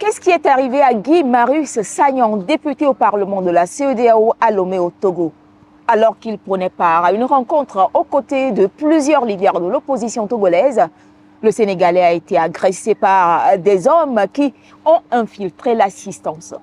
Qu'est-ce qui est arrivé à Guy Marius Sagnan, député au Parlement de la CEDEAO à Lomé au Togo? Alors qu'il prenait part à une rencontre aux côtés de plusieurs leaders de l'opposition togolaise, le Sénégalais a été agressé par des hommes qui ont infiltré l'assistance.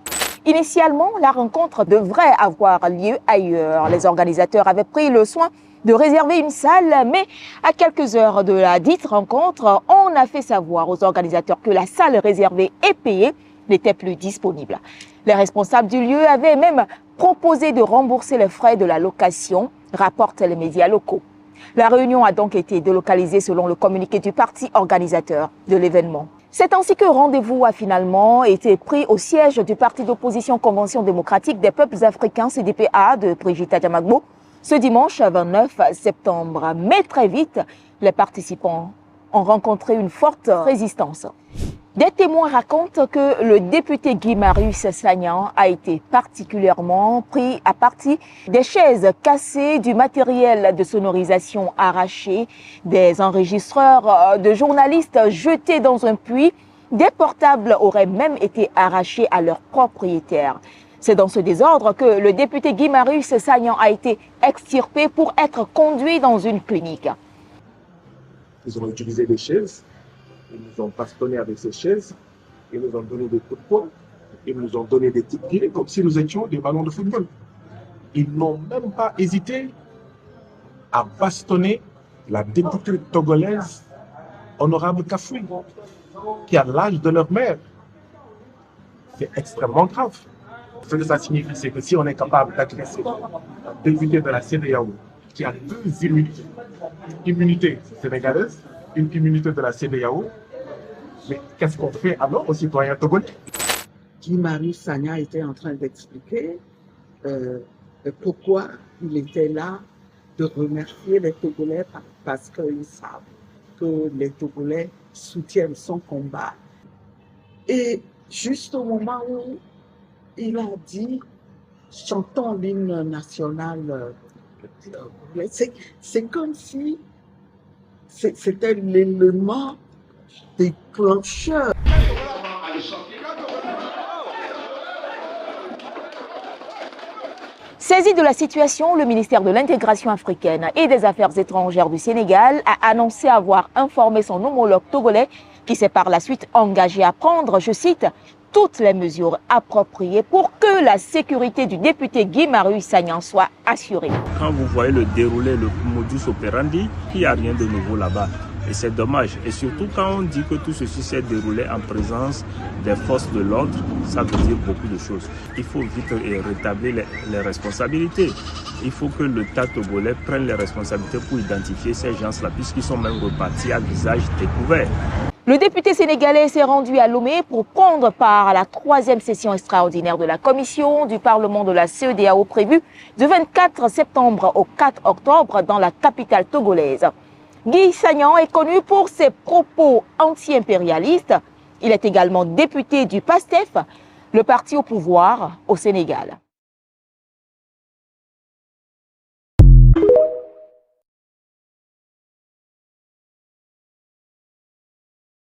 Initialement, la rencontre devrait avoir lieu ailleurs. Les organisateurs avaient pris le soin de réserver une salle, mais à quelques heures de la dite rencontre, on a fait savoir aux organisateurs que la salle réservée et payée n'était plus disponible. Les responsables du lieu avaient même proposé de rembourser les frais de la location, rapportent les médias locaux. La réunion a donc été délocalisée selon le communiqué du parti organisateur de l'événement. C'est ainsi que rendez-vous a finalement été pris au siège du parti d'opposition Convention démocratique des peuples africains CDPA de Brigitte Adjamagbo ce dimanche 29 septembre. Mais très vite, les participants ont rencontré une forte résistance. Des témoins racontent que le député Guy Marius Sagnan a été particulièrement pris à partie des chaises cassées, du matériel de sonorisation arraché, des enregistreurs de journalistes jetés dans un puits. Des portables auraient même été arrachés à leurs propriétaires. C'est dans ce désordre que le député Guy Marius Sagnan a été extirpé pour être conduit dans une clinique. Ils ont utilisé des chaises. Ils nous ont bastonné avec ces chaises, ils nous ont donné des coups de poing, ils nous ont donné des coups de pied comme si nous étions des ballons de football. Ils n'ont même pas hésité à bastonner la députée togolaise Honorable Kafoui, qui a l'âge de leur mère. C'est extrêmement grave. Ce que ça signifie, c'est que si on est capable d'agresser un député de la CEDEAO qui a deux immunités, immunité sénégalaise, une immunité de la CEDEAO, mais qu'est-ce qu'on fait alors aux citoyens togolais? Guy Marius Sagnan était en train d'expliquer pourquoi il était là, de remercier les Togolais parce qu'ils savent que les Togolais soutiennent son combat. Et juste au moment où il a dit « chantons l'hymne national », c'est comme si c'était l'élément déclencheur. Saisi de la situation, le ministère de l'Intégration africaine et des Affaires étrangères du Sénégal a annoncé avoir informé son homologue togolais qui s'est par la suite engagé à prendre, je cite, toutes les mesures appropriées pour que la sécurité du député Guy Marius Sagnan soit assurée. Quand vous voyez le déroulé, le modus operandi, il n'y a rien de nouveau là-bas. Et c'est dommage. Et surtout quand on dit que tout ceci s'est déroulé en présence des forces de l'ordre, ça veut dire beaucoup de choses. Il faut vite rétablir les responsabilités. Il faut que l'État togolais prenne les responsabilités pour identifier ces gens-là, puisqu'ils sont même repartis à visage découvert. Le député sénégalais s'est rendu à Lomé pour prendre part à la 3e session extraordinaire de la commission du Parlement de la CEDEAO prévue du 24 septembre au 4 octobre dans la capitale togolaise. Guy Sagnan est connu pour ses propos anti-impérialistes. Il est également député du PASTEF, le parti au pouvoir au Sénégal.